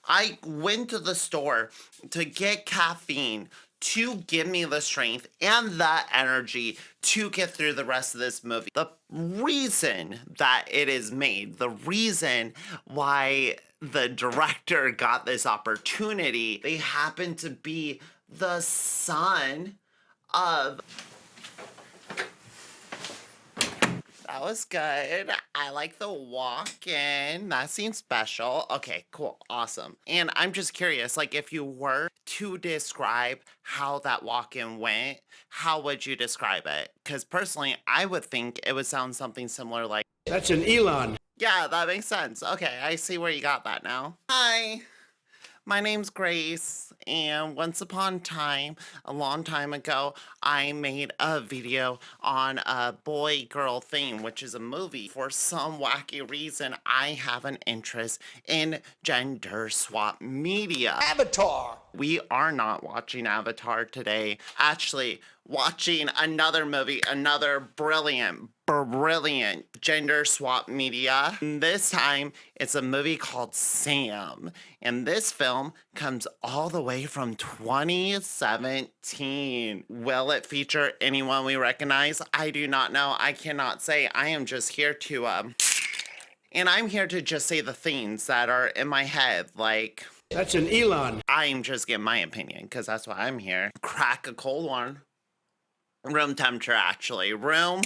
I went to the store to get caffeine to give me the strength and the energy to get through the rest of this movie. The reason that it is made, the reason why the director got this opportunity, they happen to be the son of... That was good. I like the walk-in. That seems special. Okay, cool. Awesome. And I'm just curious, like, if you were to describe how that walk-in went, how would you describe it? Because personally, I would think it would sound something similar like... That's an Elon. Yeah, that makes sense. Okay, I see where you got that now. Hi. My name's Grace, and once upon a time, a long time ago, I made a video on a boy-girl thing, which is a movie. For some wacky reason, I have an interest in gender swap media. Avatar. We are not watching Avatar today. Actually, watching another movie, another brilliant gender swap media. This time, it's a movie called Sam. And this film comes all the way from 2017. Will it feature anyone we recognize? I do not know. I cannot say. I am just here to, and I'm here to just say the things that are in my head, like... That's an Elon. I'm just giving my opinion, because that's why I'm here. Crack a cold one. Room temperature, actually. Room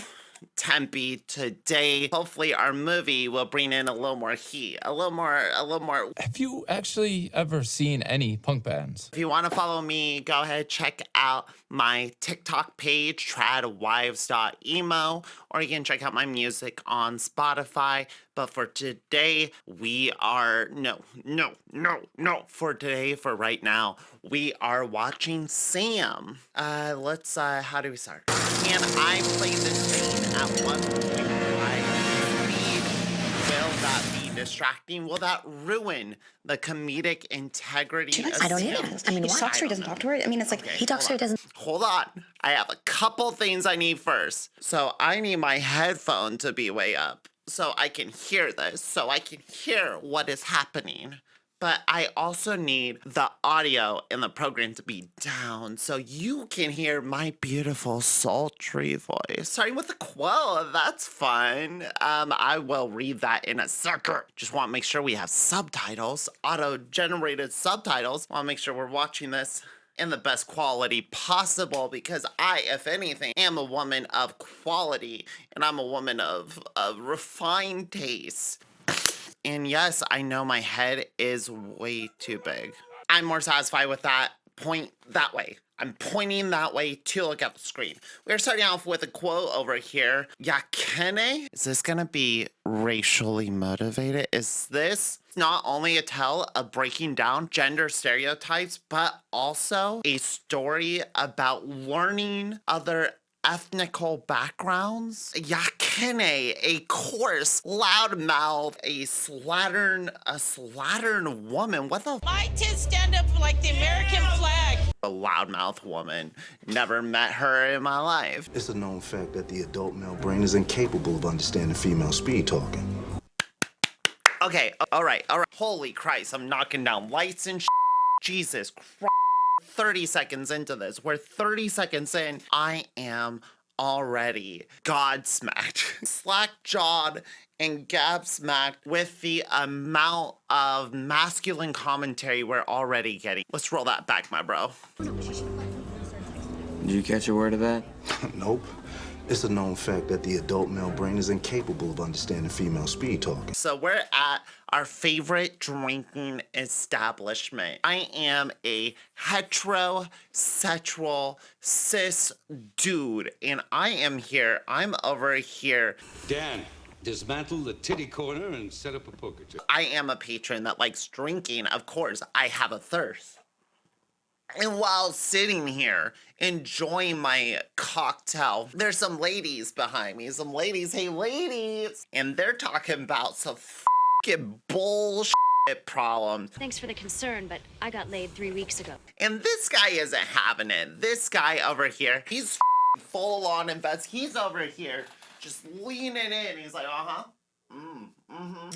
tempy today. Hopefully our movie will bring in a little more heat. A little more. Have you actually ever seen any punk bands? If you want to follow me, go ahead, check out my TikTok page, tradwives.emo, or you can check out my music on Spotify. But for today, we are, for right now, we are watching Sam. Let's, how do we start? Can I play this scene at one point? Will that be distracting? Will that ruin the comedic integrity of I don't Sam? either. I mean, he talks to her, he doesn't talk to her. I mean, it's like, he talks to her, he doesn't... Hold on. I have a couple things I need first. So I need my headphone to be way up so I can hear this, so I can hear what is happening. But I also need the audio in the program to be down so you can hear my beautiful, sultry voice. Starting with the quote, that's fun. I will read that in a second. Just want to make sure we have subtitles, auto-generated subtitles. Want to make sure we're watching this in the best quality possible because I, if anything, am a woman of quality and I'm a woman of refined taste. And yes, I know my head is way too big. I'm more satisfied with that. Point that way. I'm pointing that way to look at the screen. We're starting off with a quote over here. Yakene? Is this gonna be racially motivated? Is this not only a tale of breaking down gender stereotypes, but also a story about learning other ethnical backgrounds? Yakene, a coarse, loudmouth, a slattern woman. What the? My tits stand up like the American flag. A loudmouth woman. Never met her in my life. It's a known fact that the adult male brain is incapable of understanding female speed talking. Okay, all right. Holy Christ, I'm knocking down lights and Jesus Christ. 30 seconds into this. We're 30 seconds in. I am already godsmacked. Slack-jawed and gab-smacked with the amount of masculine commentary we're already getting. Let's roll that back, my bro. Did you catch a word of that? Nope. It's a known fact that the adult male brain is incapable of understanding female speed talking. So we're at our favorite drinking establishment. I am a heterosexual cis dude, and I'm over here. Dan, dismantle the titty corner and set up a poker chip. I am a patron that likes drinking. Of course, I have a thirst. And while sitting here enjoying my cocktail, there's some ladies behind me. Some ladies, hey ladies. And they're talking about some fucking bullshit problems. Thanks for the concern, but I got laid 3 weeks ago. And this guy isn't having it. This guy over here, he's full on invest. He's over here just leaning in. He's like,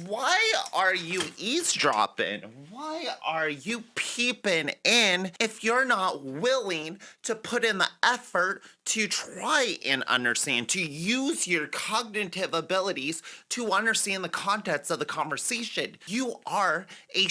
Why are you eavesdropping? Why are you peeping in if you're not willing to put in the effort to try and understand, to use your cognitive abilities to understand the context of the conversation? You are a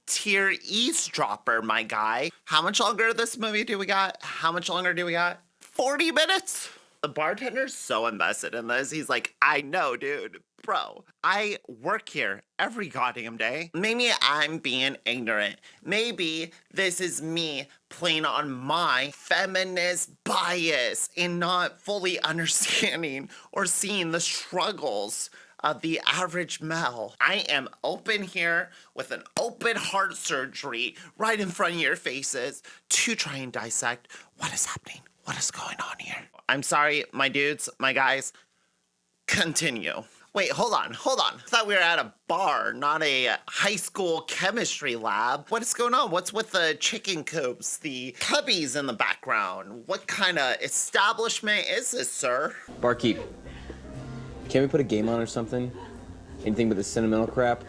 tier eavesdropper, my guy. How much longer of this movie do we got? How much longer do we got? 40 minutes? The bartender's so invested in this. He's like, I know, dude. Bro, I work here every goddamn day. Maybe I'm being ignorant. Maybe this is me playing on my feminist bias and not fully understanding or seeing the struggles of the average male. I am open here with an open heart surgery right in front of your faces to try and dissect what is happening. What is going on here? I'm sorry, my dudes, my guys. Continue. Wait, hold on. I thought we were at a bar, not a high school chemistry lab. What is going on? What's with the chicken coops, the cubbies in the background? What kind of establishment is this, sir? Barkeep, can't we put a game on or something? Anything but the sentimental crap?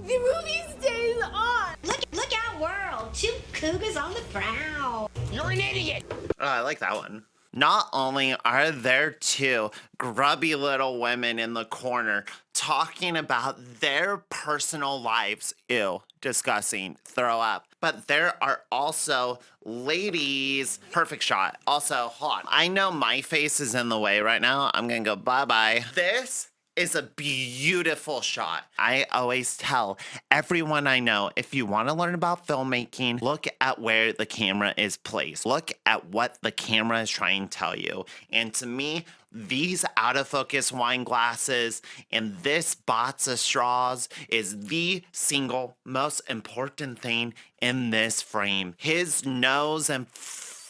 The movie stays on. Look out, world! 2 cougars on the prowl. You're an idiot. Oh, I like that one. Not only are there 2 grubby little women in the corner talking about their personal lives, ew, disgusting, throw up, but there are also ladies. Perfect shot. Also, hold on. I know my face is in the way right now. I'm gonna go bye-bye. This is a beautiful shot. I always tell everyone I know, if you want to learn about filmmaking, look at where the camera is placed. Look at what the camera is trying to tell you. And to me, these out of focus wine glasses and this box of straws is the single most important thing in this frame. His nose and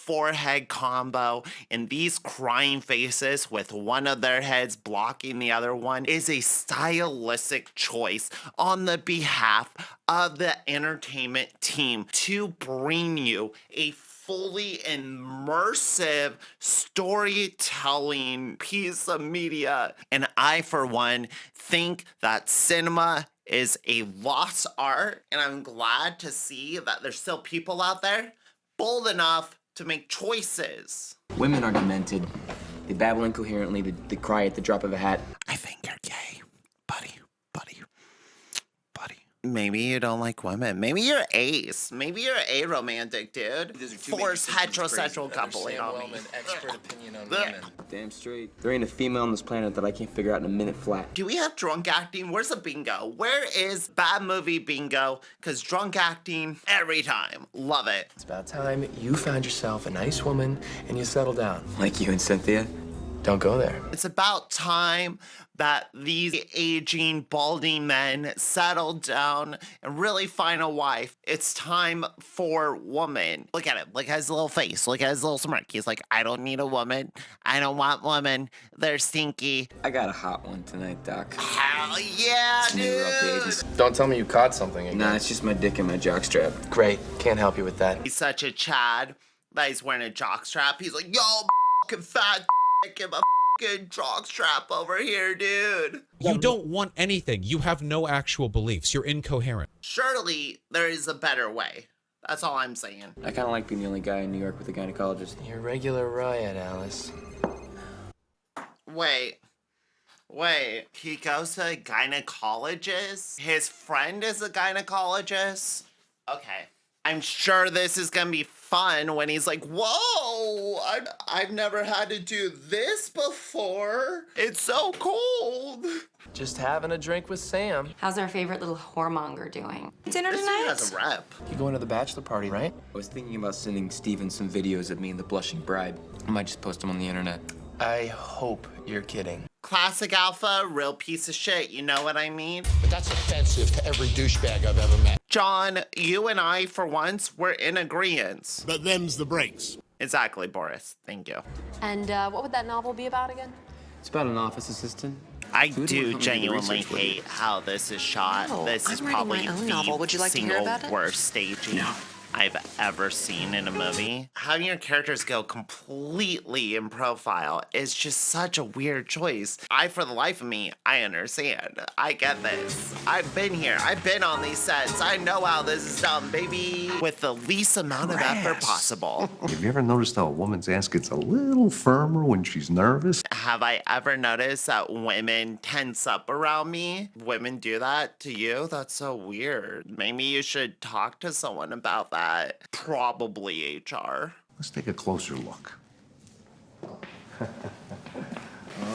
forehead combo and these crying faces with one of their heads blocking the other one is a stylistic choice on the behalf of the entertainment team to bring you a fully immersive storytelling piece of media. And I, for one, think that cinema is a lost art, and I'm glad to see that there's still people out there bold enough to make choices. Women are demented. They babble incoherently. They cry at the drop of a hat. I think you're gay, buddy. Maybe you don't like women. Maybe you're ace. Maybe you're aromantic, dude. Forced heterosexual coupling on me. Expert opinion on women. Damn straight. There ain't a female on this planet that I can't figure out in a minute flat. Do we have drunk acting? Where's the bingo? Where is bad movie bingo? Because drunk acting, every time. Love it. It's about time you found yourself a nice woman and you settle down. Like you and Cynthia? Don't go there. It's about time that these aging, balding men settle down and really find a wife. It's time for woman. Look at him. Look at his little face. Look at his little smirk. He's like, I don't need a woman. I don't want women. They're stinky. I got a hot one tonight, Doc. Hell yeah, dude. Don't tell me you caught something again. Nah, it's just my dick in my jockstrap. Great. Can't help you with that. He's such a Chad that he's wearing a jockstrap. He's like, yo, fucking fat give a fucking jockstrap over here, dude. You don't want anything. You have no actual beliefs. You're incoherent. Surely there is a better way. That's all I'm saying. I kind of like being the only guy in New York with a gynecologist. You're a regular riot, Alice. Wait. He goes to a gynecologist? His friend is a gynecologist? Okay. I'm sure this is gonna be fun when he's like, whoa, I've never had to do this before. It's so cold. Just having a drink with Sam. How's our favorite little whoremonger doing? Dinner This dude tonight? has a rep. You going to the bachelor party, right? I was thinking about sending Steven some videos of me and the blushing bride. I might just post them on the internet. I hope you're kidding. Classic alpha, real piece of shit, you know what I mean? But that's offensive to every douchebag I've ever met. John, you and I, for once, were in agreement. But them's the breaks. Exactly, Boris. Thank you. And what would that novel be about again? It's about an office assistant. I Who do do genuinely research with hate how this is shot. Oh, this is I'm writing probably my own the novel. Would you like to hear single about it? worst staging. No. I've ever seen in a movie. Having your characters go completely in profile is just such a weird choice. For the life of me, I understand. I get this. I've been here. I've been on these sets. I know how this is done, baby. With the least amount of effort possible. Have you ever noticed how a woman's ass gets a little firmer when she's nervous? Have I ever noticed that women tense up around me? Women do that to you? That's so weird. Maybe you should talk to someone about that. Probably HR. Let's take a closer look.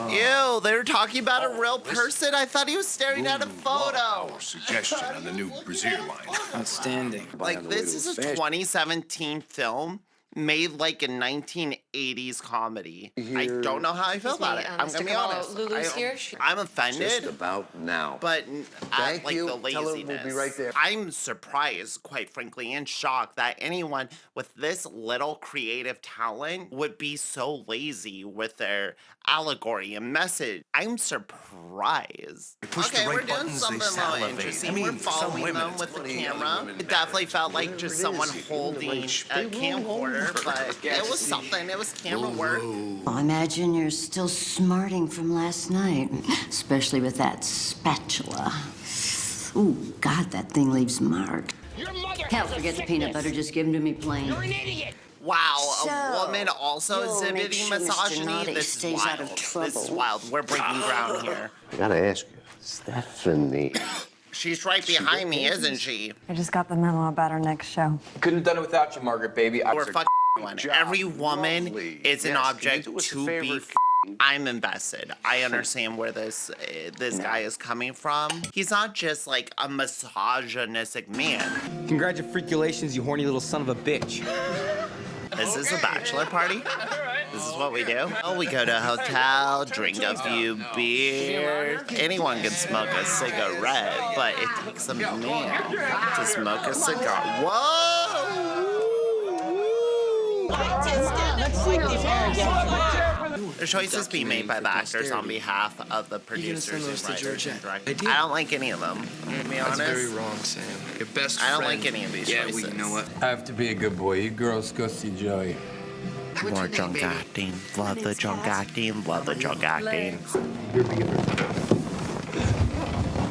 Ew, they were talking about a real person? I thought he was staring at a photo. Our suggestion on the new Brazier line. Outstanding. Like, this is a 2017 film made like a 1980s comedy. I don't know how I feel about it. I'm gonna be honest. Lulu's here. I'm offended. Just about now. But Thank like you. the laziness. Tell her we'll be right there. I'm surprised, quite frankly, and shocked that anyone with this little creative talent would be so lazy with their allegory and message. I'm surprised. Okay, we're doing something a little interesting. We're following them with the camera. It definitely felt like just someone holding a camcorder, but it was something. It was camera work. I imagine you're still smarting from last night, especially with that spatula. Ooh, God, that thing leaves a mark. Hell, forget the peanut butter. Just give them to me plain. You're an idiot. Wow, So, a woman also you'll make exhibiting sure Mr. misogyny? Naughty This is stays out of wild. trouble. This is wild. We're breaking ground here. I gotta ask you, Stephanie. She's right behind me, isn't she? I just got the memo about our next show. Couldn't have done it without you, Margaret, baby. We're fucking one. Every woman Lovely. is an Yes, can object you do us a to favor? be I'm invested. I understand where this guy is coming from. He's not just like a misogynistic man. Congratulations, you horny little son of a bitch. Is this a bachelor party? This is what we do? Oh, we go to a hotel, drink a few beers. Anyone can smoke a cigarette, but it takes a man to smoke a cigar. Whoa! The choices being made by the actors on behalf of the producers and writers and directors. I don't like any of them. I'm gonna be honest. That's very wrong, Sam. Your best I don't friend. like any of these Yeah, choices. well, you know what? I have to be a good boy. You girls go see Joey. More drunk acting. Love the drunk acting. Love the drunk acting.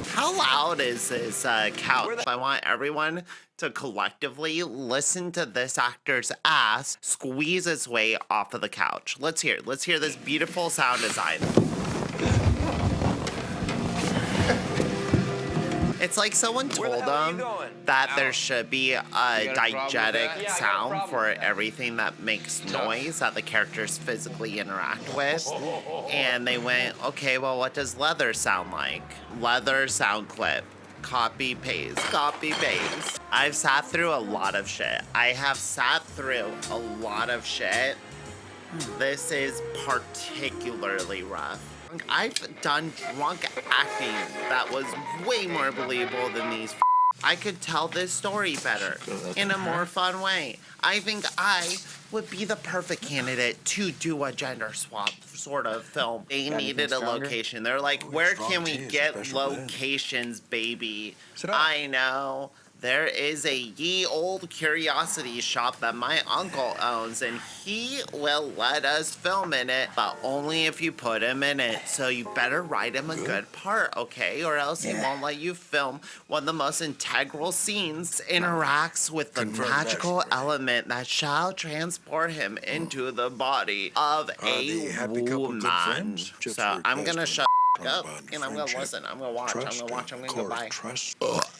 How loud is this couch? I want everyone to collectively listen to this actor's ass squeeze its way off of the couch. Let's hear it. Let's hear this beautiful sound design. It's like someone told them that there should be a diegetic sound for everything that makes noise that the characters physically interact with. And they went, okay, well, what does leather sound like? Leather sound clip. Copy, paste, copy, paste. I've sat through a lot of shit. I have sat through a lot of shit. This is particularly rough. I've done drunk acting that was way more believable than these. I could tell this story better in a more fun way. I think I would be the perfect candidate to do a gender swap sort of film. They needed a location. They're like, where can we get locations, baby? I know. There is a ye old curiosity shop that my uncle owns, and he will let us film in it, but only if you put him in it. So you better write him a good part, okay? Or else he won't let you film one of the most integral scenes. Interacts with the magical element that shall transport him into the body of a woman. So I'm gonna shut up and I'm gonna listen. I'm gonna watch. I'm gonna watch. I'm gonna go by.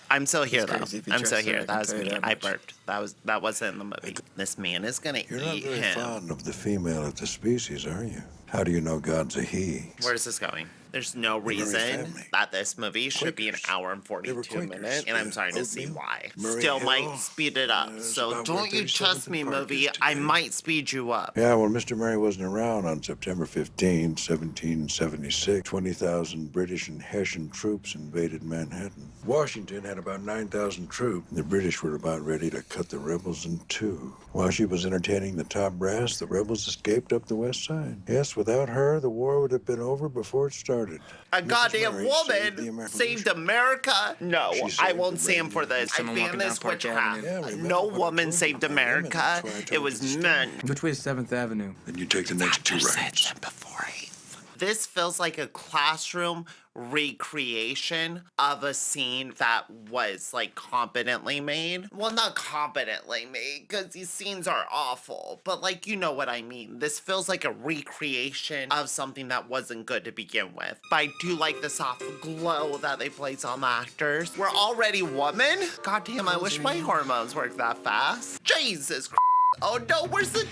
I'm still here though. I'm still here. That was me. I burped. That wasn't in the movie. This man is gonna You're not eat very him. fond of the female of the species, are you? How do you know God's a he? Where's this going? There's no reason that this movie should be an hour and 42 minutes, and I'm starting to see why. Still might speed it up. So don't you trust me, movie. I might speed you up. Yeah, well, Mr. Murray wasn't around on September 15, 1776. 20,000 British and Hessian troops invaded Manhattan. Washington had about 9,000 troops. The British were about ready to cut the rebels in two. While she was entertaining the top brass, the rebels escaped up the west side. Yes, without her, the war would have been over before it started. started. A Mrs. goddamn Mary saved the woman American saved America? No, She I saved won't the stand for Revolution. this. I Someone ban walking this down Park witchcraft. Avenue. Yeah, remember No what I woman told you saved about women? America. That's why I told It was you the men. Which way is 7th Avenue? Then you take the next two rights. Before 8th. This feels like a classroom recreation of a scene that was like competently made. Well, not competently made because these scenes are awful, but like, you know what I mean. This feels like a recreation of something that wasn't good to begin with. But I do like the soft glow that they place on the actors. We're already women? God damn, I wish my hormones worked that fast. Jesus Christ. Oh no, where's the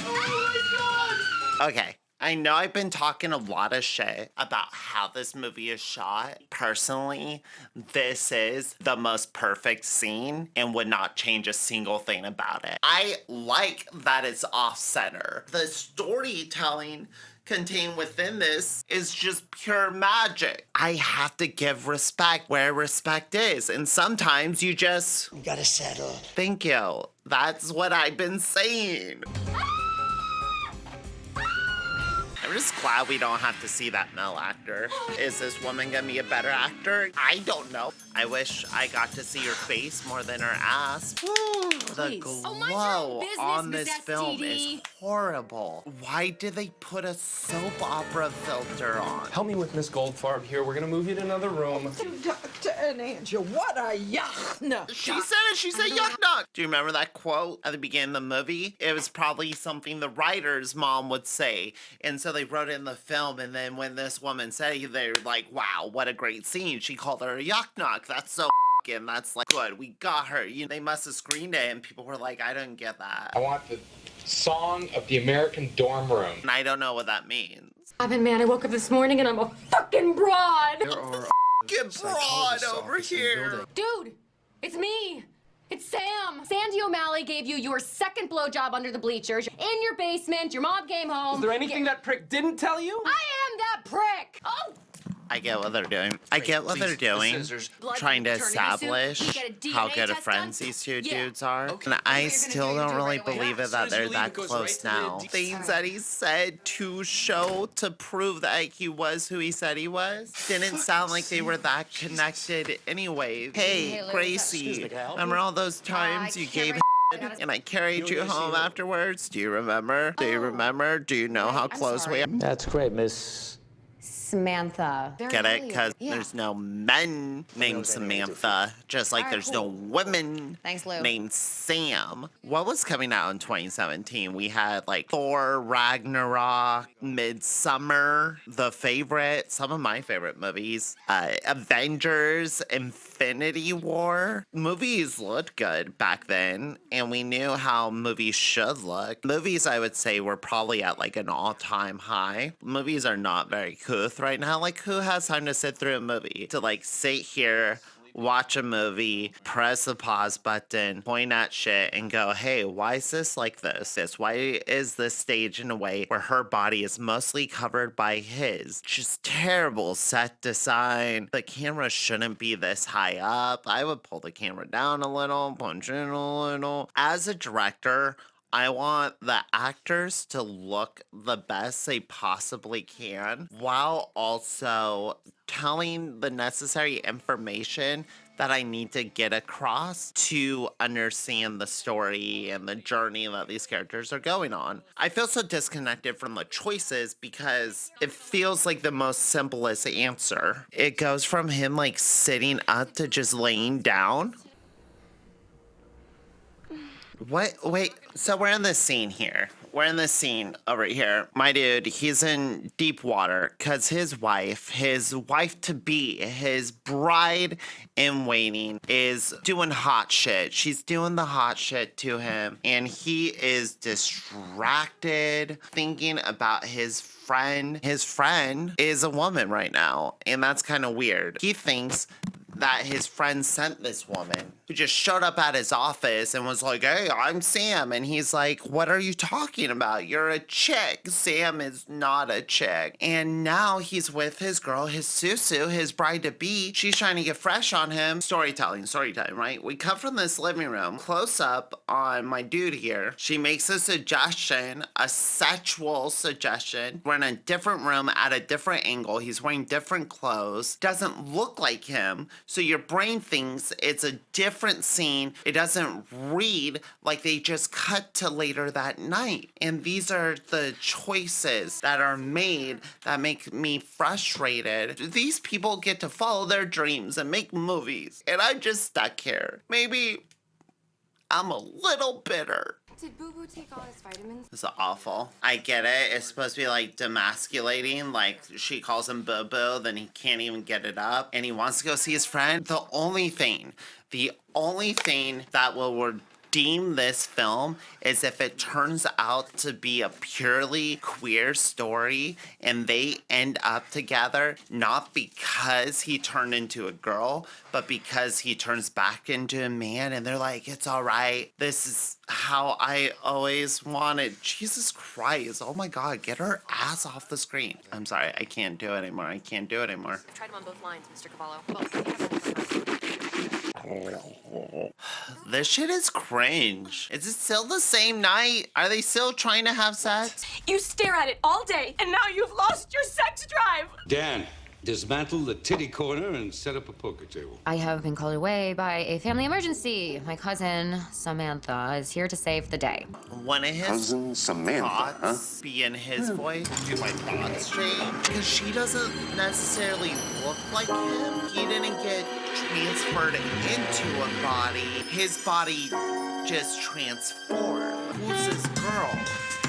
Oh my god! Okay. I know I've been talking a lot of shit about how this movie is shot. Personally, this is the most perfect scene and would not change a single thing about it. I like that it's off-center. The storytelling contained within this is just pure magic. I have to give respect where respect is, and sometimes you just... You gotta settle. Thank you. That's what I've been saying. I'm just glad we don't have to see that male actor. Is this woman gonna be a better actor? I don't know. I wish I got to see her face more than her ass. Woo, the glow on this film is horrible. Why did they put a soap opera filter on? Help me with Miss Goldfarb here. We're gonna move you to another room. Doctor and Angel, what a yuck. She said it. She said yuck knock. Do you remember that quote at the beginning of the movie? It was probably something the writer's mom would say. And so they wrote it in the film. And then when this woman said it, they were like, wow, what a great scene. She called her a yuck knock. That's so and that's like good. We got her. You know, they must have screened it and people were like, I don't get that. I want the song of the American dorm room. And I don't know what that means. Man, I woke up this morning and I'm a fucking broad. There are Get broad over here. Dude, it's me. It's Sam. Sandy O'Malley gave you your second blowjob under the bleachers in your basement. Your mom came home. Is there anything that prick didn't tell you? I am that prick. Oh. I get what they're doing. I get what they're doing. Trying to establish how good of friends these two dudes are. And I still don't really believe it that they're that close now. Things that he said to show to prove that he was who he said he was didn't sound like they were that connected anyway. Hey, Gracie, remember all those times you gave and I carried you home afterwards? Do you remember? Do you remember? Do you know how close we are? That's great, Miss Samantha. Get it? Because there's no men named Samantha, just like there's no women named Sam. What was coming out in 2017? We had like Thor, Ragnarok, Midsummer, The Favorite, some of my favorite movies, Avengers, Infinity War. Movies looked good back then, and we knew how movies should look. Movies, I would say, were probably at like an all-time high. Movies are not very couth right now. Like, who has time to sit through a movie? To like sit here, watch a movie, press the pause button, point at shit, and go, hey, why is this like this? Why is this staged in a way where her body is mostly covered by his? Just terrible set design. The camera shouldn't be this high up. I would pull the camera down a little, punch in a little. As a director, I want the actors to look the best they possibly can while also telling the necessary information that I need to get across to understand the story and the journey that these characters are going on. I feel so disconnected from the choices because it feels like the most simplest answer. It goes from him like sitting up to just laying down. What? Wait, so we're in this scene here. We're in this scene over here. My dude, he's in deep water because his wife to be, his bride in waiting is doing hot shit. She's doing the hot shit to him and he is distracted thinking about his friend. His friend is a woman right now and that's kind of weird. He thinks that his friend sent this woman who just showed up at his office and was like, hey, I'm Sam. And he's like, what are you talking about? You're a chick. Sam is not a chick. And now he's with his girl, his Susu, his bride-to-be. She's trying to get fresh on him. Storytelling, right? We come from this living room, close up on my dude here. She makes a suggestion, a sexual suggestion. We're in a different room at a different angle. He's wearing different clothes. Doesn't look like him. So your brain thinks it's a different scene. It doesn't read like they just cut to later that night. And these are the choices that are made that make me frustrated. These people get to follow their dreams and make movies. And I'm just stuck here. Maybe I'm a little bitter. Did Boo Boo take all his vitamins? This is awful. I get it. It's supposed to be like demasculating. Like she calls him Boo Boo, then he can't even get it up. And he wants to go see his friend. The only thing that will redeem this film is if it turns out to be a purely queer story and they end up together, not because he turned into a girl, but because he turns back into a man and they're like, it's all right. This is how I always wanted. Jesus Christ. Oh my God, get her ass off the screen. I'm sorry, I can't do it anymore. I've tried him on both lines, Mr. Cavallo. This shit is cringe. Is it still the same night? Are they still trying to have sex? You stare at it all day, and now you've lost your sex drive. Dan, dismantle the titty corner and set up a poker table. I have been called away by a family emergency. My cousin, Samantha, is here to save the day. One of his Cousin Samantha, thoughts be in his voice. Do my thoughts change? Because she doesn't necessarily look like him. He didn't get transferred into a body. His body just transformed. Who's this girl?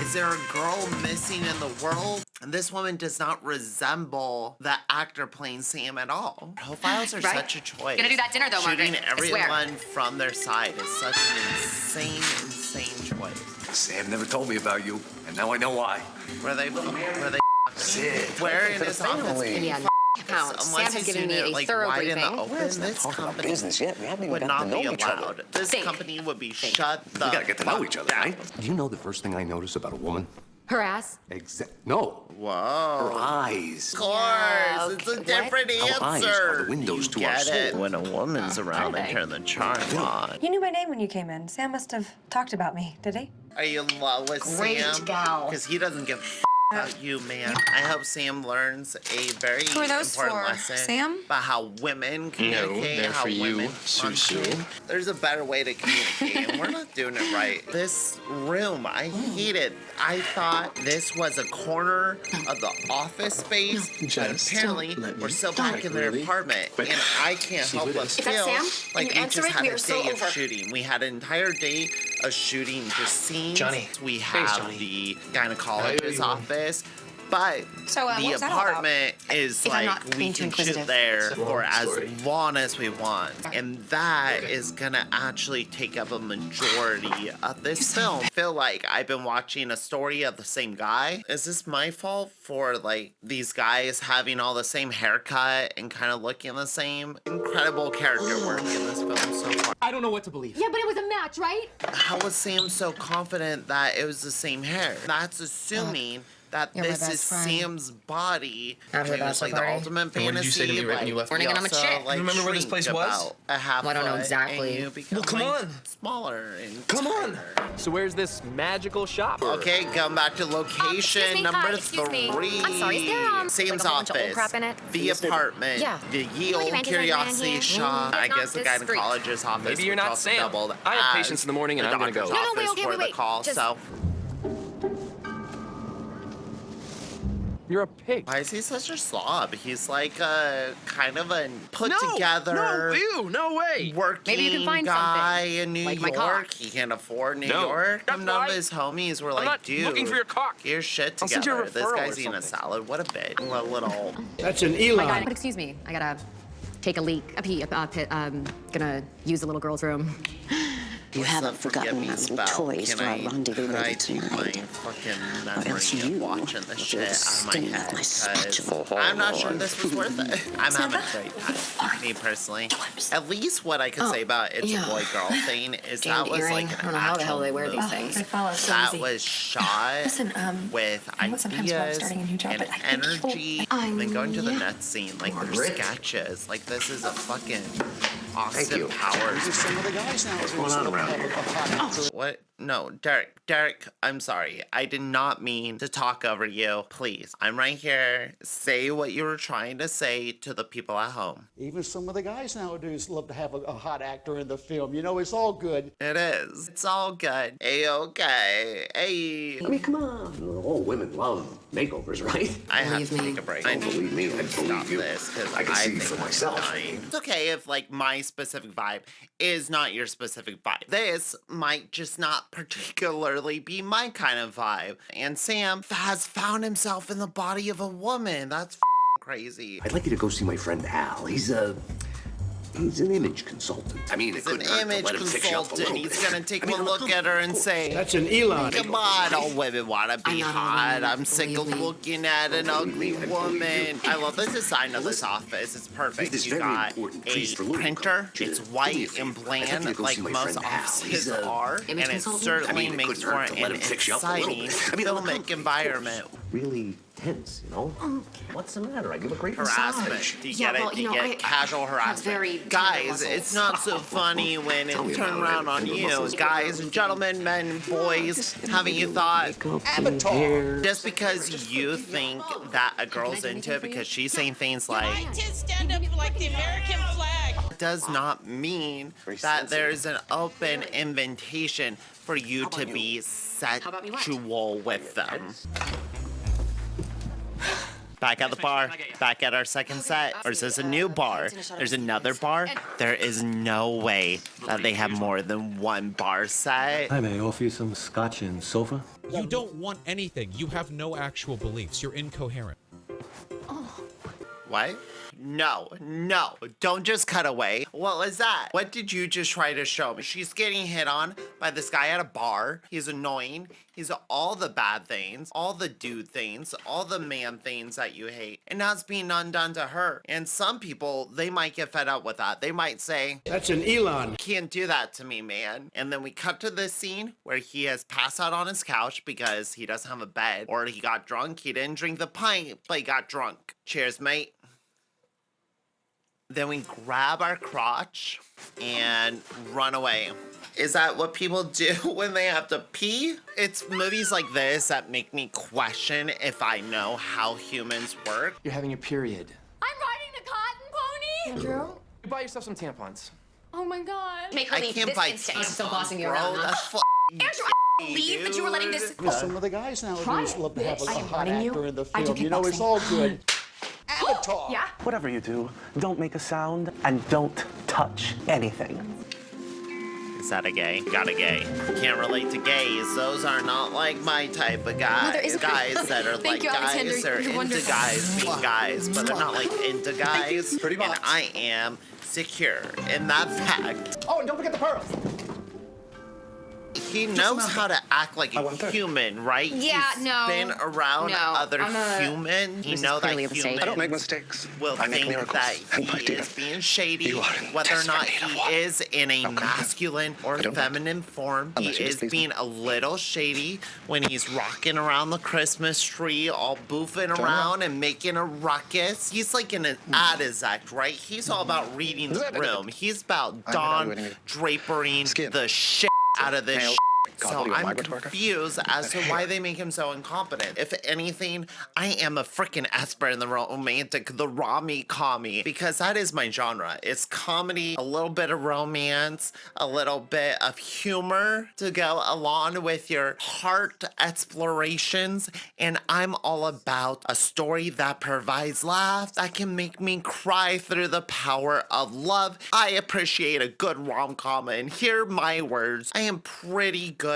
Is there a girl missing in the world? And this woman does not resemble the actor playing Sam at all. Profiles are such a choice. Gonna do that dinner though, Shooting Margaret. I swear. everyone from their side is such an insane choice. Sam never told me about you, and now I know why. Were they Sid. where in his office? Yeah, pounds. Sam Unless has he's given doing me it a like thorough right in briefing. the open, this company business yet. We haven't even would gotten not to be know each other. allowed. This Think. company would be shut the We gotta get to know each other, fuck right? down. Do you know the first thing I notice about a woman? Her ass? No. Whoa. Her eyes. Of course, Yeah, it's a okay. different answer. Our eyes are the windows to our Get it soul. when a woman's around and they? turn the charm on. You knew my name when you came in. Sam must have talked about me, did he? Are you in love with Great Sam? gal. Because he doesn't give a about you, man. I hope Sam learns a very Who are those important for? lesson Sam? about how women communicate, they're how for you, women Susu. function. There's a better way to communicate, and we're not doing it right. This room, I hate it. I thought this was a corner of the office space, but Just apparently let me we're still back in their really? apartment, But- and I can't See help who it but is? Is that feel Sam? like Can you we answer just it? had We a are so day of over. shooting. We had an entire day of shooting just scenes. Johnny. We Thanks, have Johnny. the How gynecologist's you? office. But So, the what was that all about? apartment is If I'm like not we being too can shoot inquisitive. there It's a for long as story. long as we want. And that is gonna actually take up a majority of this film. I feel like I've been watching a story of the same guy. Is this my fault for like these guys having all the same haircut and kind of looking the same? Incredible character work in this film so far. I don't know what to believe. Yeah, but it was a match, right? How was Sam so confident that it was the same hair? That's assuming that You're my this best is friend. Sam's body. After It was bachelor like the party. ultimate And fantasy. what did you say to me right when you left? Morning and I'm a also, chick. like, Remember where this shrink place was? about a half Well, I don't know foot, exactly. And you become, Well, come like, on. smaller and Come on. tighter. So where's this magical shop? Okay, come back to location excuse me, number excuse me. 3. I'm sorry, is there, Sam's like a bunch of old office, crap in it? the apartment, Yeah. the ye Like old a curiosity man shop. here. I It's guess the not this gynecologist's office. Maybe you're which not also Sam. doubled I have as patients in the morning and the I'm gonna doctor's go. No, wait, office okay, for wait, the wait. call. Just- So You're a pig. why is he such a slob? He's like a kind of a put No, together. ew, no way. Working Maybe you can find guy something, in New like my York. cock. He can't afford New No, York. that's And none of right. his homies were I'm like, not dude, looking for your cock. get your shit I'll send you a together. This referral guy's or eating a something. salad. What a bitch. A little. That's an My Elon. God, excuse me. I gotta take a leak, a pee, gonna use the little girl's room. You haven't forgotten some toys for our rendezvous Can I later take my tonight. fucking Or else memory you of watching the will shit feel out of my sting head? of my Because spatula. I'm not sure this was worth it. I'm having a great time, me personally. At least what I could say about It's a Boy Girl thing is that was like an I don't know how the hell they wear actual these movie things. I follow so that easy. was shot Listen, with I know sometimes when I'm ideas starting a new job, and but I think energy, and then going to the net scene, like their sketches. Like this is a fucking Austin Powers. Some of the guys now. What's going on around here? What? No, Derek, I'm sorry. I did not mean to talk over you. Please, I'm right here. Say what you were trying to say to the people at home. Even some of the guys nowadays love to have a hot actor in the film. You know, it's all good. It is. It's all good. A-okay. Hey. I mean, come on. All women love makeovers, right? I have to take a break. I Believe me, I stop believe you. this because I can see think for I'm myself. dying. It's okay if like my specific vibe is not your specific vibe. This might just not particularly be my kind of vibe. And Sam has found himself in the body of a woman. That's crazy. I'd like you to go see my friend Al. He's an image consultant. I mean, He's an image consultant. He's gonna take one look at her and say, That's an Elon. come on, all women wanna be hot. I'm sick of looking at an ugly woman. I love the design of this office. It's perfect. You got a printer. It's white and bland like most offices are. And it certainly makes for an exciting filmic environment. really tense, you know? What's the matter? I give a great Harassment. massage. Do you get it? Do you get casual harassment? Guys, it's not so funny when it turns around on you. Guys and gentlemen, men and boys, haven't you thought? Avatar. Just because you think that a girl's into it because she's saying things like, stand up like the American flag. does not mean that there's an open invitation for you to be sexual with them. Back at the bar, back at our second set, or is this a new bar? There's another bar? There is no way that they have more than one bar set. Hi, may I offer you some scotch and sofa? You don't want anything. You have no actual beliefs. You're incoherent. What? No, don't just cut away. What was that? What did you just try to show me? She's getting hit on by this guy at a bar. He's annoying. He's all the bad things, all the dude things, all the man things that you hate. And now it's being undone to her. And some people, they might get fed up with that. They might say, That's an Elon. you can't do that to me, man. And then we cut to this scene where he has passed out on his couch because he doesn't have a bed. Or he got drunk. He didn't drink the pint, but he got drunk. Cheers, mate. Then we grab our crotch and run away. Is that what people do when they have to pee? It's movies like this that make me question if I know how humans work. You're having your period. I'm riding the cotton pony! Andrew? You buy yourself some tampons. Oh my god. I can't buy I'm still bossing you bro. around, huh? That's Andrew, I believe that you were letting this... Some of the guys nowadays love to have a I am hot warning you. actor in the I do film. You know, it's kickboxing. all good. Avatar. Yeah? Whatever you do, don't make a sound and don't touch anything. Is that a gay? Got a gay. Can't relate to gays. Those are not like my type of guys. there is- Guys that are Thank like you, Alexander. guys. They're You're into wonderful. guys being guys, but they're not like into guys. Pretty much. And I am secure in that fact. Oh, and don't forget the pearls. He knows how to act like a human, right? Yeah, He's no. been around No, other I'm a- humans. He This is know that clearly a mistake. humans I don't make mistakes. will I make think miracles. that And my he dear, is being shady, you are whether or not desperate need of he one. is in a masculine or don't feminine form. He Unless you is displease me. being a little shady when he's rocking around the Christmas tree, all boofing around and making a ruckus. He's like an addict, right? He's all about reading the room. He's about Don drapering the shit out of this shit. So I'm confused as to why they make him so incompetent. If anything, I am a freaking expert in the romantic, the Rami-Kami, because that is my genre. It's comedy, a little bit of romance, a little bit of humor to go along with your heart explorations, and I'm all about a story that provides laughs, that can make me cry through the power of love. I appreciate a good rom-com, and hear my words. I am pretty good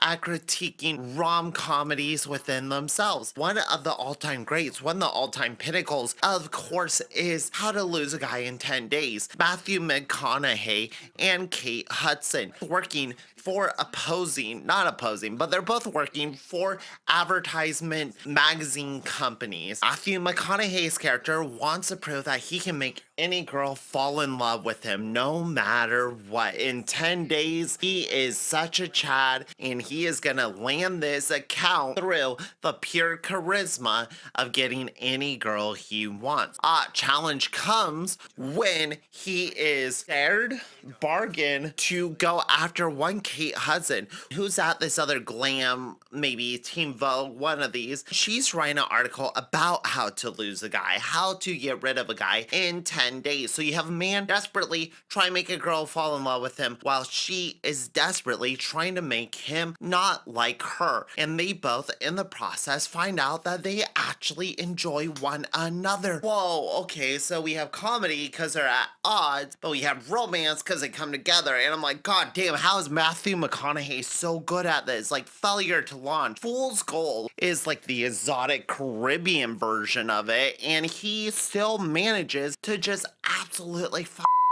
at critiquing rom-comedies within themselves. One of the all-time greats, one of the all-time pinnacles, of course, is How to Lose a Guy in 10 Days. Matthew McConaughey and Kate Hudson working for but they're both working for advertisement magazine companies. Matthew McConaughey's character wants to prove that he can make any girl fall in love with him no matter what. In 10 days, he is such a Chad, and he is gonna land this account through the pure charisma of getting any girl he wants. Challenge comes when he is dared bargain to go after one Kate Hudson, who's at this other glam, maybe Teen Vogue, one of these. She's writing an article about how to lose a guy, how to get rid of a guy in 10 days. So you have a man desperately trying to make a girl fall in love with him while she is desperately trying to make him not like her. And they both, in the process, find out that they actually enjoy one another. Whoa, okay, so we have comedy because they're at odds, but we have romance because they come together. And I'm like, God damn, how is Matthew McConaughey so good at this? Like, failure to launch. Fool's Gold is like the exotic Caribbean version of it, and he still manages to just absolutely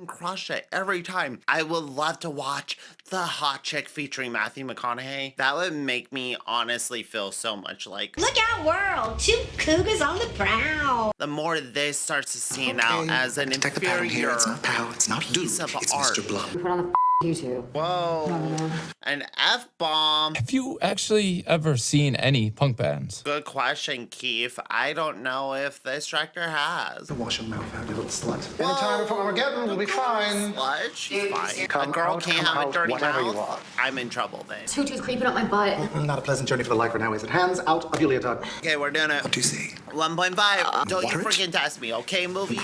crush it every time. I would love to watch The Hot Chick featuring Matthew McConaughey. That would make me honestly feel so much like, Look out, world! 2 cougars on the prowl. the more this starts to stand out as an inferior It's not pow, it's not piece of it's art. Mr. Blum. Put on the YouTube. Whoa. An F-bomb. Have you actually ever seen any punk bands? Good question, Keith. I don't know if this director has. Wash your mouth out, you little slut. Whoa. Anytime before Armageddon, we'll be fine. Slut? She's fine. Come a girl out, can't come have a out, dirty whatever you mouth. are. I'm in trouble then. Tutu's creeping up my butt. Not a pleasant journey for the lifer now, is it? Hands out of your leotard. Okay, we're doing it. What do you see? 1.5. Don't you moderate? freaking test me, okay, movie?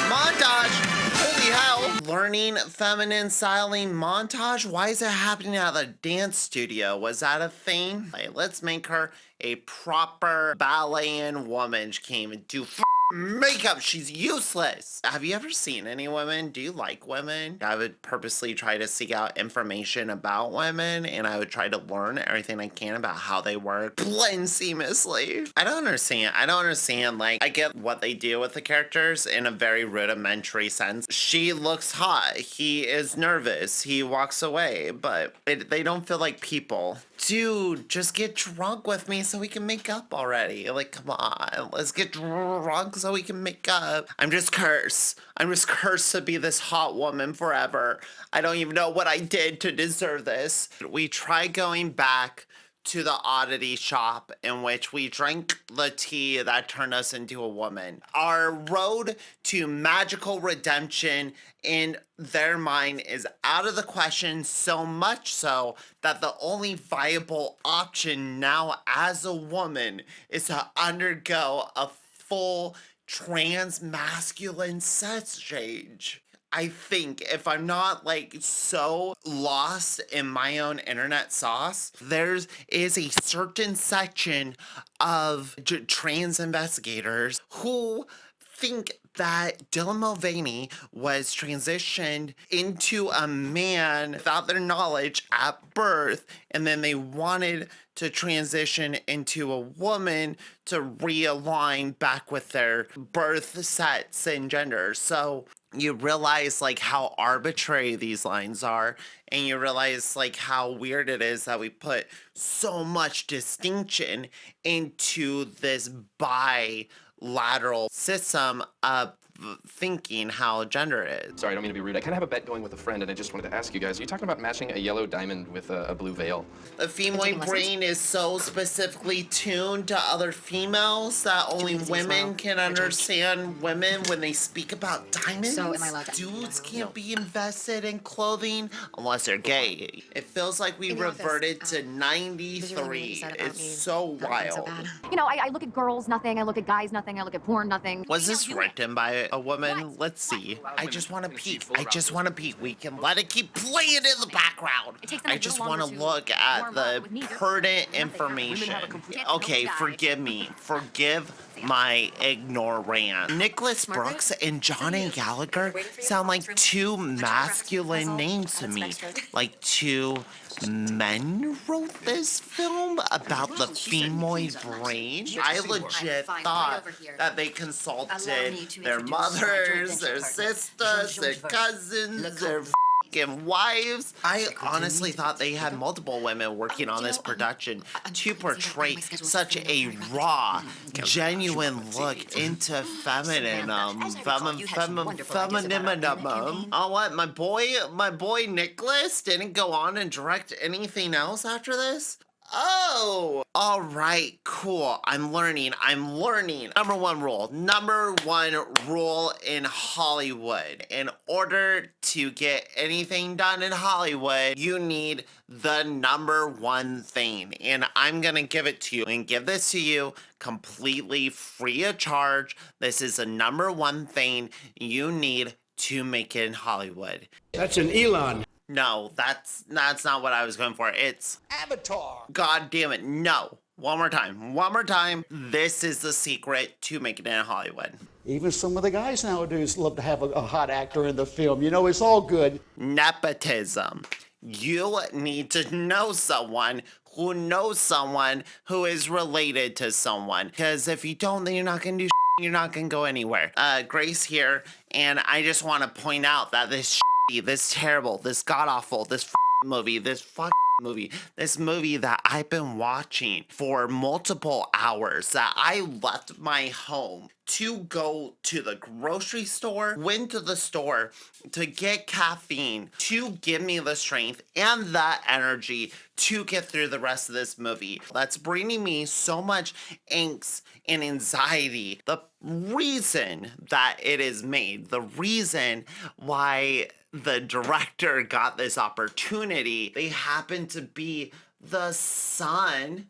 Montage! Holy hell! Learning feminine styling montage? Why is it happening at the dance studio? Was that a thing? Like, let's make her a proper ballet-in woman. She can't even do makeup. She's useless. Have you ever seen any women? Do you like women? I would purposely try to seek out information about women, and I would try to learn everything I can about how they work. Blend seamlessly. I don't understand. Like, I get what they do with the characters in a very rudimentary sense. She looks hot. He is nervous. He walks away, but they don't feel like people. Dude, just get drunk with me so we can make up already. Like, come on. Let's get drunk so we can make up. I'm just cursed. I'm just cursed to be this hot woman forever. I don't even know what I did to deserve this. We try going back to the oddity shop in which we drank the tea that turned us into a woman. Our road to magical redemption in their mind is out of the question, so much so that the only viable option now as a woman is to undergo a full trans masculine sex change. I think if I'm not like so lost in my own internet sauce, there is a certain section of trans investigators who think that Dylan Mulvaney was transitioned into a man without their knowledge at birth, and then they wanted to transition into a woman to realign back with their birth sets and gender. So you realize like how arbitrary these lines are, and you realize like how weird it is that we put so much distinction into this bilateral system of thinking how gender is. Sorry, I don't mean to be rude. I kind of have a bet going with a friend, and I just wanted to ask you guys, are you talking about matching a yellow diamond with a blue veil? The female brain is so specifically tuned to other females that only women can understand women when they speak about diamonds. So am I allowed to? Dudes can't be invested in clothing unless they're gay. It feels like we reverted to 93. It's so wild. You know, I look at girls, nothing. I look at guys, nothing. I look at porn, nothing. Was this written by it a woman? Let's see. I just want to peek. I just want to peek. We can let it keep playing in the background. I just want to look at the pertinent information. Okay, forgive me. Forgive my ignorance. Nicholas Brooks and John A. Gallagher sound like two masculine names to me. Like two men wrote this film about the femoid brain. I legit thought that they consulted their mothers, their sisters, their cousins, their f***ing wives. I honestly thought they had multiple women working on this production to portray such a raw, genuine look into feminism. Oh, what? My boy Nicholas didn't go on and direct anything else after this? Oh, all right, cool. I'm learning. Number one rule in Hollywood. In order to get anything done in Hollywood, you need the number one thing. And I'm going to give it to you and give this to you completely free of charge. This is the number one thing you need to make it in Hollywood. That's an Elon. No, that's not what I was going for. It's Avatar. God damn it. No. One more time. This is the secret to making it in Hollywood. Even some of the guys nowadays love to have a hot actor in the film. You know, it's all good. Nepotism. You need to know someone who knows someone who is related to someone. Because if you don't, then you're not going to do shit. You're not going to go anywhere. Grace here, and I just want to point out that this terrible, this god-awful, this movie that I've been watching for multiple hours, that I left my home to go to the grocery store, went to the store to get caffeine, to give me the strength and the energy to get through the rest of this movie. That's bringing me so much angst and anxiety. The reason that it is made, the reason why the director got this opportunity, they happen to be the son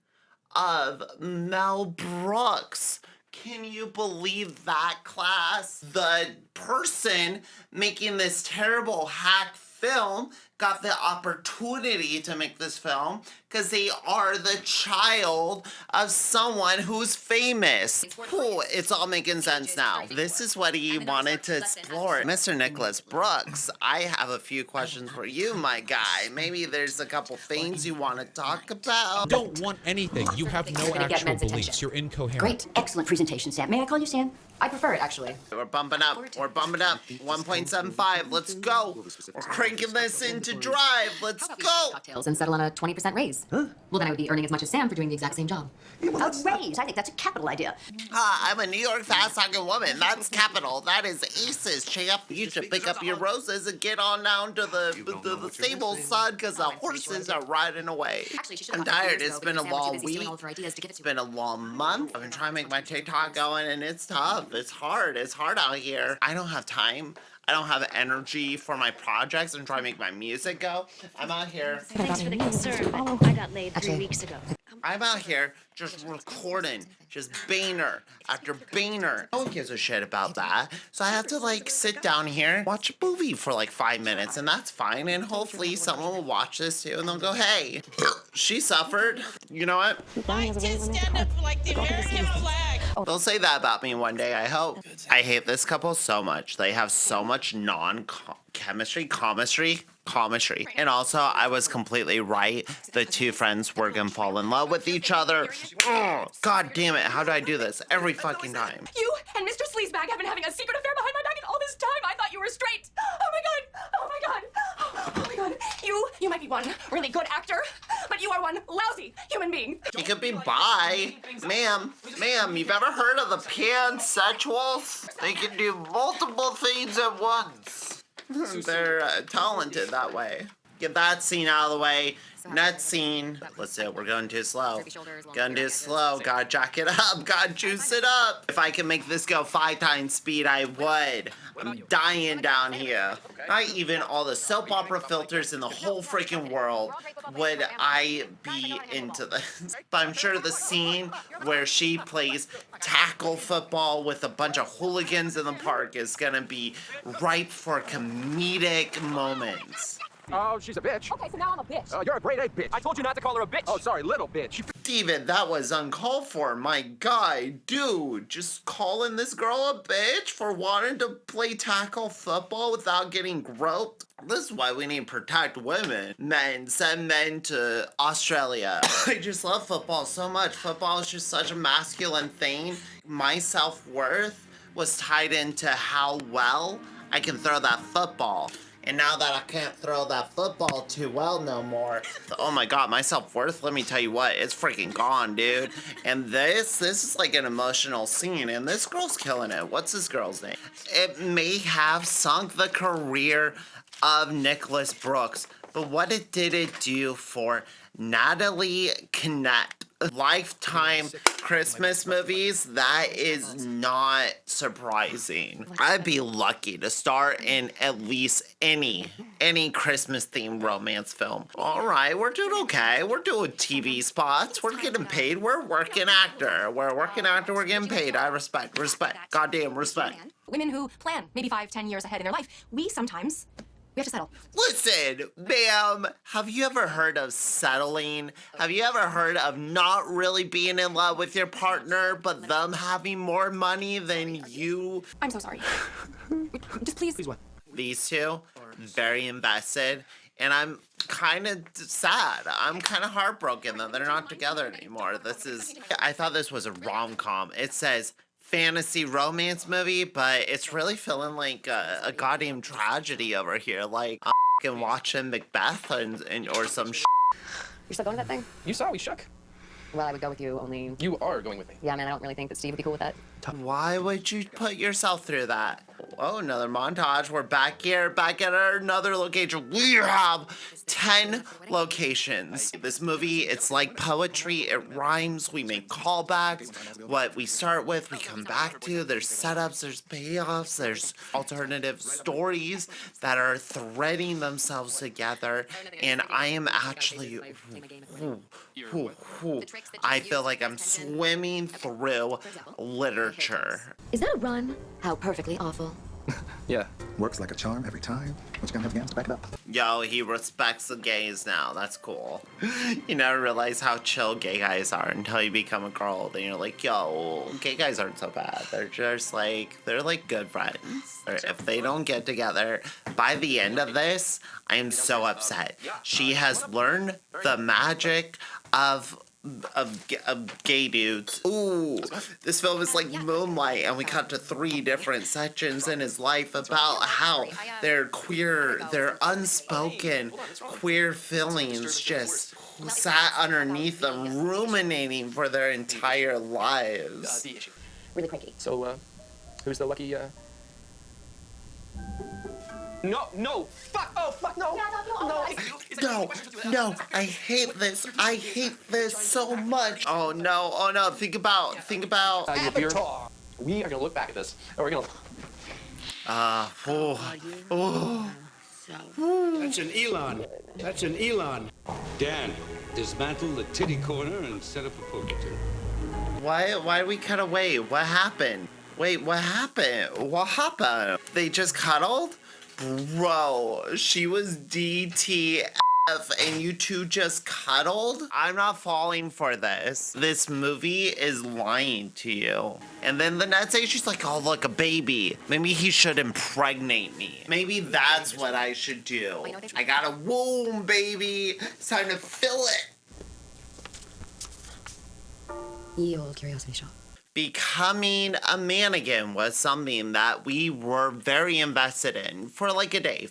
of Mel Brooks. Can you believe that, class? The person making this terrible hack film got the opportunity to make this film because they are the child of someone who's famous. Cool, it's all making sense now. This is what he wanted to explore. Mr. Nicholas Brooks, I have a few questions for you, my guy. Maybe there's a couple things you want to talk about. Don't want anything. You have no actual beliefs. You're incoherent. Great, excellent presentation, Sam. May I call you Sam? I prefer it, actually. We're bumping up. 1.75. Let's go. We're cranking this into drive. Let's go. Cocktails and settle on a 20% raise. Huh? Well, then I would be earning as much as Sam for doing the exact same job. A raise? I think that's a capital idea. I'm a New York fast-talking woman. That's capital. That is aces, champ. You should pick up your roses and get on down to the stable, son, because the horses are riding away. I'm tired. It's been a long week. It's been a long month. I've been trying to make my TikTok going, and it's tough. It's hard. It's hard out here. I don't have time. I don't have energy for my projects. I'm trying to make my music go. I'm out here. Thanks for the concern, but I got laid 3 weeks ago. I'm out here just recording, just banger after banger. No one gives a shit about that. So I have to like sit down here, watch a movie for like 5 minutes, and that's fine. And hopefully someone will watch this too, and they'll go, hey, she suffered. You know what? Why just stand up for like the American flag? They'll say that about me one day, I hope. I hate this couple so much. They have so much commissary. And also, I was completely right. The two friends were gonna fall in love with each other. Oh, God damn it, how do I do this? Every fucking time. You and Mr. Sleazebag have been having a secret affair behind my back, and all this time I thought you were straight. Oh my god! Oh my god! Oh my god! You might be one really good actor, but you are one lousy human being. He could be bi. Ma'am, you've ever heard of the pansexuals? They can do multiple things at once. They're talented that way. Get that scene out of the way. Next scene. Let's do it. We're going too slow. Going too slow. Gotta jack it up. Gotta juice it up. If I can make this go 5 times speed, I would. I'm dying down here. Not even all the soap opera filters in the whole freaking world would I be into this. But I'm sure the scene where she plays tackle football with a bunch of hooligans in the park is gonna be ripe for comedic moments. Oh, she's a bitch. Okay, so now I'm a bitch. You're a grade A bitch. I told you not to call her a bitch. Oh, sorry, little bitch. Steven, that was uncalled for. My guy, dude, just calling this girl a bitch for wanting to play tackle football without getting groped. This is why we need to protect women. Men, send men to Australia. I just love football so much. Football is just such a masculine thing. My self-worth was tied into how well I can throw that football. And now that I can't throw that football too well no more, oh my god, my self-worth, let me tell you what, it's freaking gone, dude. And this is like an emotional scene, and this girl's killing it. What's this girl's name? It may have sunk the career of Nicholas Brooks, but what did it do for Natalie Connett? Lifetime Christmas movies, that is not surprising. I'd be lucky to star in at least any Christmas themed romance film. All right, we're doing okay. We're doing TV spots. We're getting paid. We're a working actor. We're a working actor. We're getting paid. I respect. Goddamn respect. Women who plan maybe 5-10 years ahead in their life, we have to settle. Listen, ma'am, have you ever heard of settling? Have you ever heard of not really being in love with your partner, but them having more money than you? I'm so sorry. Just please. Please what? These two, very invested, and I'm kind of sad. I'm kind of heartbroken that they're not together anymore. I thought this was a rom-com. It says fantasy romance movie, but it's really feeling like a goddamn tragedy over here. Like I'm fucking watching Macbeth or some shit. You're still going to that thing? You saw we shook. Well, I would go with you, only... You are going with me. Yeah, man, I don't really think that Steve would be cool with that. Why would you put yourself through that? Oh, another montage. We're back here, back at another location. We have 10 locations. This movie, it's like poetry. It rhymes. We make callbacks. What we start with, we come back to. There's setups, there's payoffs, there's alternative stories that are threading themselves together. And I am actually... I feel like I'm swimming through literature. Is that a run? How perfectly awful. Yeah. Works like a charm every time. What you gonna have again to back it up? Yo, he respects the gays now. That's cool. You never realize how chill gay guys are until you become a girl. Then you're like, yo, gay guys aren't so bad. They're just like, they're like good friends. If they don't get together, by the end of this, I am so upset. She has learned the magic of gay dudes. Ooh, this film is like Moonlight, and we cut to 3 different sections in his life about how their queer, their unspoken queer feelings just sat underneath them, ruminating for their entire lives. Really cranky. So, who's the lucky, No, fuck, oh, fuck, no. No, I hate this. I hate this so much. Oh no, think about. Your beard. We are gonna look back at this, and we're gonna... That's an Elon. That's an Elon. Dan, dismantle the titty corner and set up a poker table. Why did we cut away? What happened? Wait, what happened? What happened? They just cuddled? Bro, she was DTF and you two just cuddled? I'm not falling for this. This movie is lying to you. And then the next day she's like, oh, look, a baby. Maybe he should impregnate me. Maybe that's what I should do. I got a womb, baby. It's time to fill it. Ye old curiosity shop. Becoming a mannequin was something that we were very invested in for like a day.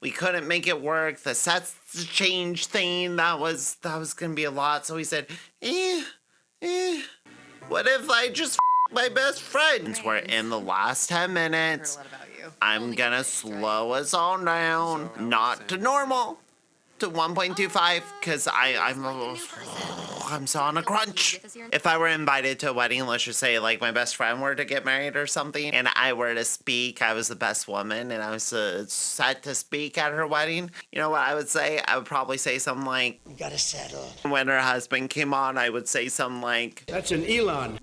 We couldn't make it work. The sets change thing, that was gonna be a lot. So we said, what if I just my best friends? We're in the last 10 minutes. I'm gonna slow us all down, not to normal, to 1.25, because I'm so on a crunch. If I were invited to a wedding, let's just say like my best friend were to get married or something, and I were to speak, I was the best woman, and I was set to speak at her wedding, you know what I would say? I would probably say something like, "You gotta settle." When her husband came on, I would say something like, That's an Elon.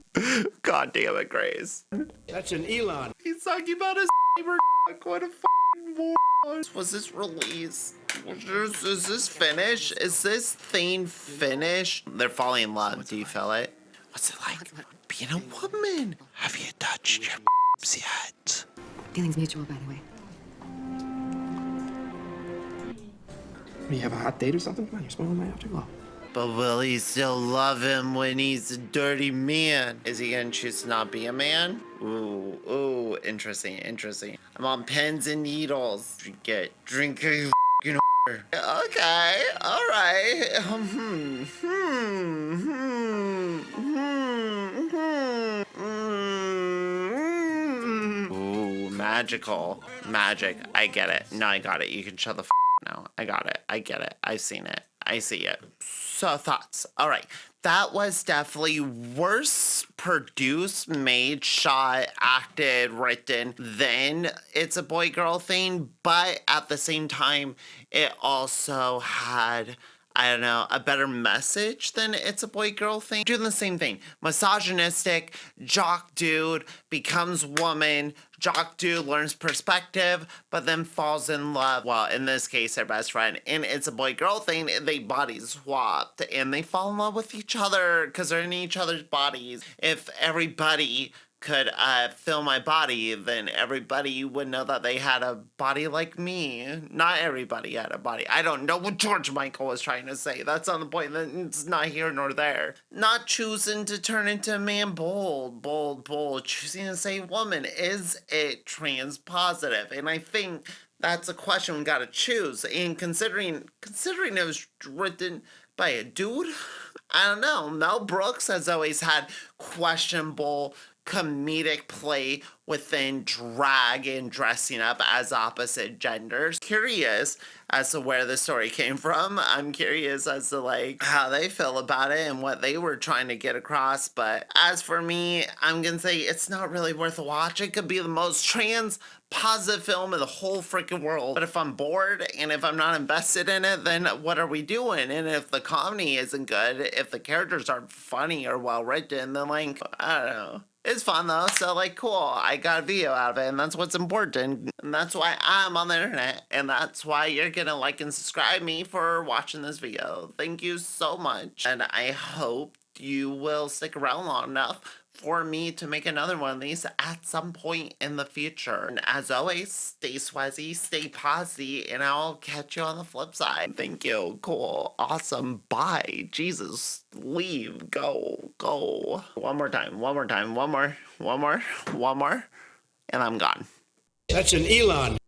God damn it, Grace. That's an Elon. He's talking about his neighbor. What a fucking moron. Was this release? Is this finished? Is this thing finished? They're falling in love. Do you feel it? What's it like being a woman? Have you touched your yet? Feelings mutual, by the way. You have a hot date or something? Come on, you're spoiling my afterglow. But will he still love him when he's a dirty man? Is he gonna choose to not be a man? Ooh, interesting, interesting. I'm on pens and needles. Drink a f***ing Okay, all right. Ooh, magical. Magic. I get it. No, I got it. You can shut the f*** now. I got it. I get it. I've seen it. I see it. So thoughts. All right. That was definitely worse produced, made, shot, acted, written than It's a Boy Girl Thing. But at the same time, it also had, I don't know, a better message than It's a Boy Girl Thing. Doing the same thing. Misogynistic, jock dude becomes woman. Jock dude learns perspective, but then falls in love. Well, in this case, their best friend. And It's a Boy Girl Thing, they body swapped and they fall in love with each other because they're in each other's bodies. If everybody could fill my body, then everybody would know that they had a body like me. Not everybody had a body. I don't know what George Michael was trying to say. That's on the point. It's not here nor there. Not choosing to turn into a man, bold. Choosing to say woman. Is it trans positive? And I think that's a question we gotta choose. And considering it was written by a dude, I don't know. Mel Brooks has always had questionable comedic play within drag and dressing up as opposite genders. Curious as to where the story came from. I'm curious as to like how they feel about it and what they were trying to get across. But as for me, I'm gonna say it's not really worth a watch. It could be the most trans positive film in the whole freaking world. But if I'm bored and if I'm not invested in it, then what are we doing? And if the comedy isn't good, if the characters aren't funny or well written, then like, I don't know. It's fun though, so like cool, I got a video out of it and that's what's important. And that's why I'm on the internet and that's why you're gonna like and subscribe me for watching this video. Thank you so much and I hope you will stick around long enough for me to make another one of these at some point in the future. And as always, stay swazzy, stay posy, and I'll catch you on the flip side. Thank you. Cool. Awesome. Bye. Jesus. Leave. Go. One more time. One more. And I'm gone. That's an Elon.